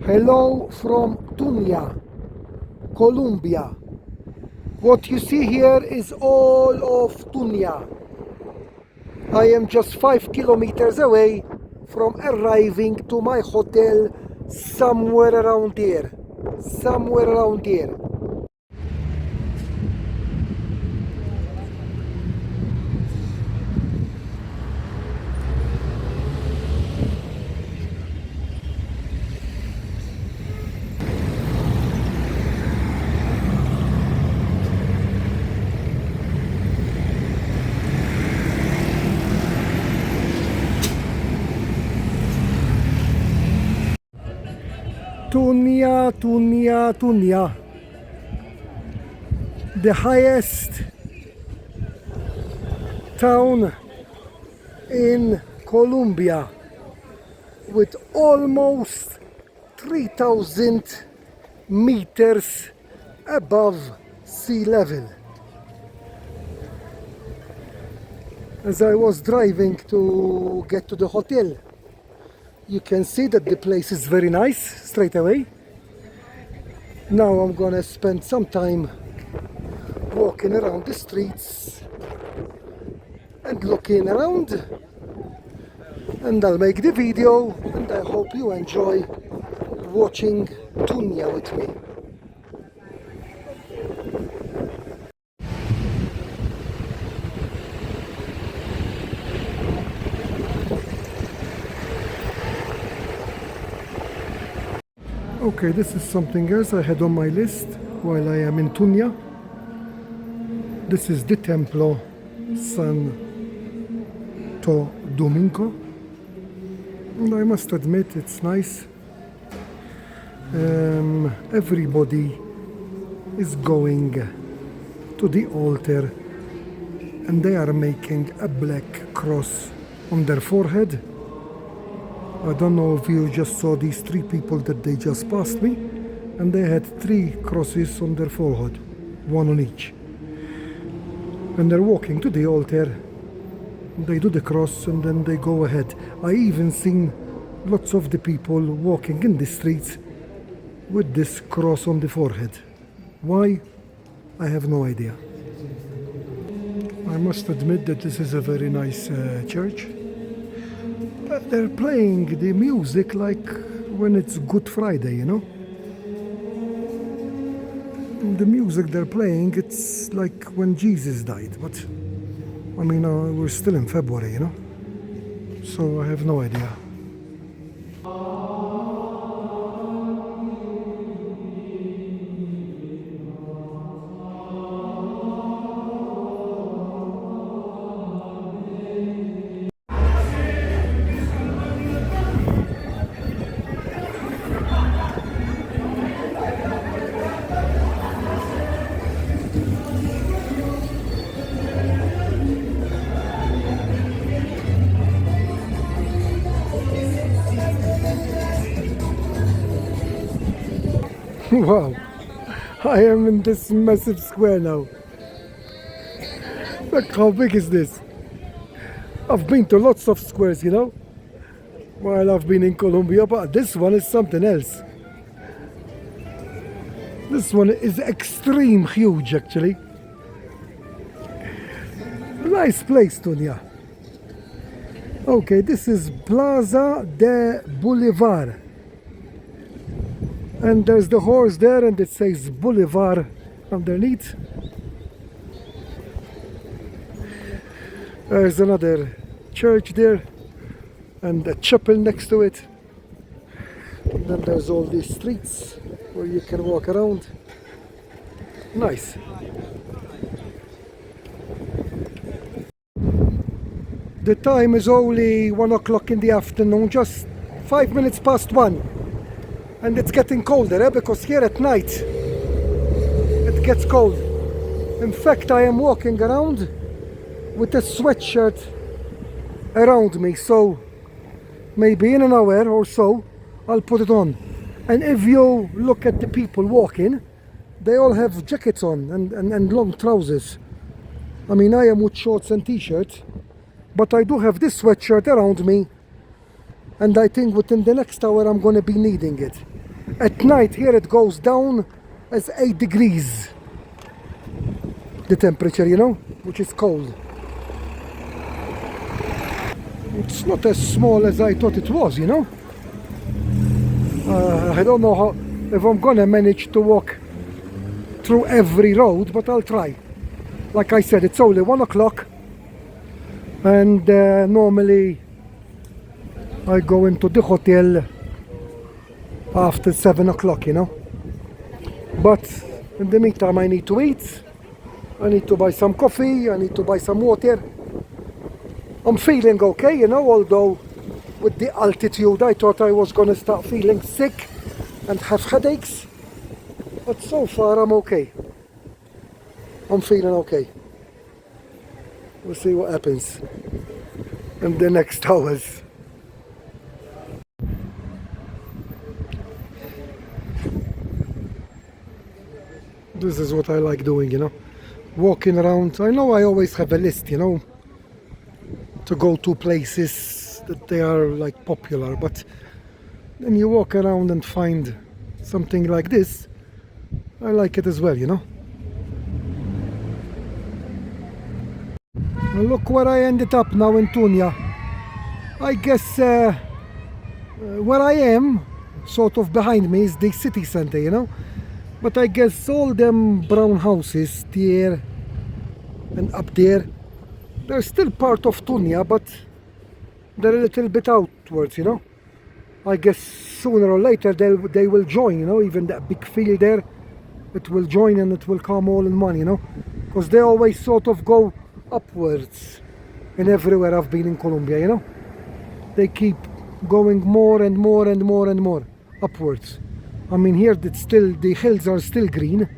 Hello from Tunja, Colombia. What you see here is all of Tunja. I am just 5 kilometers away from arriving to my hotel somewhere around here. Somewhere around here. Tunja, Tunja, Tunja. The highest town in Colombia with almost 3,000 meters above sea level. As I was driving to get to the hotel, you can see that the place is very nice straight away. Now I'm gonna spend some time walking around the streets and looking around, and I'll make the video, and I hope you enjoy watching Tunja with me. Okay, this is something else I had on my list while I am in Tunja. This is the Templo Santo Domingo, and I must admit it's nice. Everybody is going to the altar and they are making a black cross on their forehead. I don't know if you just saw these three people that they just passed me, and they had 3 crosses on their forehead, one on each. And they're walking to the altar, they do the cross and then they go ahead. I even seen lots of the people walking in the streets with this cross on the forehead. Why? I have no idea. I must admit that this is a very nice church. They're playing the music like when it's Good Friday, you know? The music they're playing, it's like when Jesus died, but I mean, we're still in February, you know? So I have no idea. Wow, I am in this massive square now. Look, how big is this? I've been to lots of squares, you know, while I've been in Colombia, but this one is something else. This one is extreme huge, actually. Nice place, Tunja. Okay, this is Plaza de Bolivar. And there's the horse there, and it says Bolivar underneath. There's another church there, and a chapel next to it. And then there's all these streets where you can walk around. Nice. The time is only 1 o'clock in the afternoon, just 5 minutes past 1. And it's getting colder, because here at night it gets cold. In fact, I am walking around with a sweatshirt around me, so maybe in an hour or so I'll put it on. And if you look at the people walking, they all have jackets on and long trousers. I mean, I am with shorts and t-shirt, but I do have this sweatshirt around me, and I think within the next hour I'm going to be needing it. At night here it goes down as 8 degrees. The temperature, you know, which is cold. It's not as small as I thought it was, you know. I don't know how, if I'm gonna manage to walk through every road, but I'll try. Like I said, it's only 1 o'clock, and normally I go into the hotel after 7 o'clock, you know. But in the meantime I need to eat, I need to buy some coffee, I need to buy some water. I'm feeling okay, you know, although with the altitude I thought I was gonna start feeling sick and have headaches, but so far I'm okay. I'm feeling okay. We'll see what happens in the next hours. This is what I like doing, you know, walking around. I know I always have a list, you know, to go to places that they are like popular, but then you walk around and find something like this. I like it as well, you know. And look where I ended up now in Tunja. I guess where I am, sort of behind me, is the city center, you know. But I guess all them brown houses there and up there, they're still part of Tunja, but they're a little bit outwards, you know. I guess sooner or later they will join, you know, even that big field there, it will join and it will come all in one, you know, because they always sort of go upwards in everywhere I've been in Colombia, you know. They keep going more and more and more and more upwards. I mean, here it's still, the hills are still green,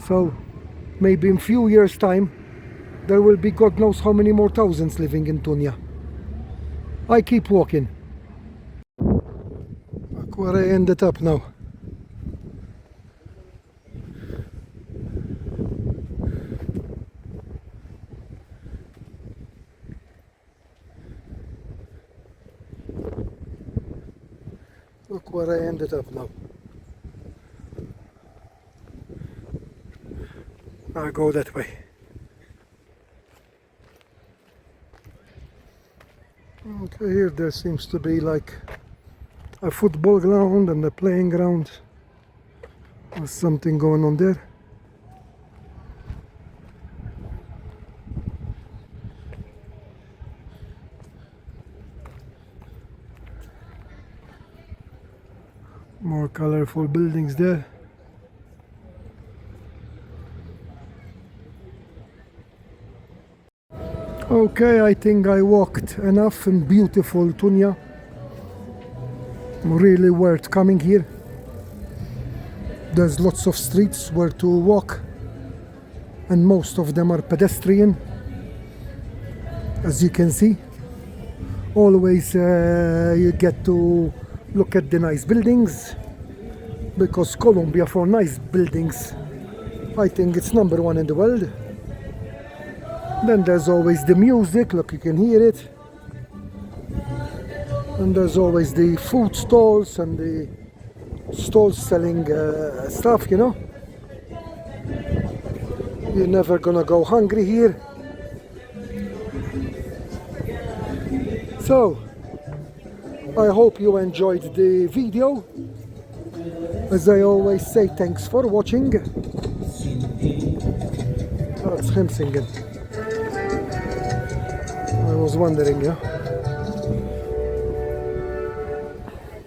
so maybe in few years time there will be God knows how many more thousands living in Tunja. I keep walking. Look where I ended up now. Look where I ended up now. I go that way. Okay, here there seems to be like a football ground and a playing ground. There's something going on there. More colorful buildings there. Okay, I think I walked enough in beautiful Tunja. Really worth coming here. There's lots of streets where to walk, and most of them are pedestrian, as you can see. Always you get to look at the nice buildings, because Colombia, for nice buildings, I think it's #1 in the world. Then there's always the music, look, you can hear it. And there's always the food stalls and the stalls selling stuff, you know. You're never gonna go hungry here. So, I hope you enjoyed the video. As I always say, thanks for watching. Oh, it's him singing. I was wondering, yeah.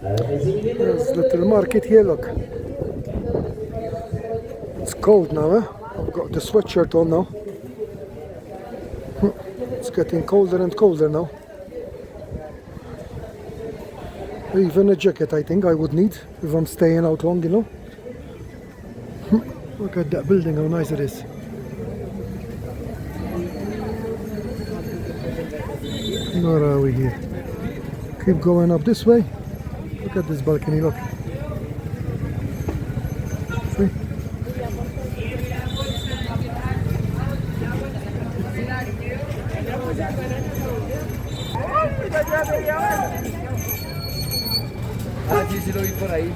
There's a little market here, look. It's cold now, eh? I've got the sweatshirt on now. It's getting colder and colder now. Even a jacket I think I would need if I'm staying out long, you know. Look at that building, how nice it is. Where are we here? Keep going up this way. Look at this balcony, look. See? Ah, sí, sí lo vi por ahí.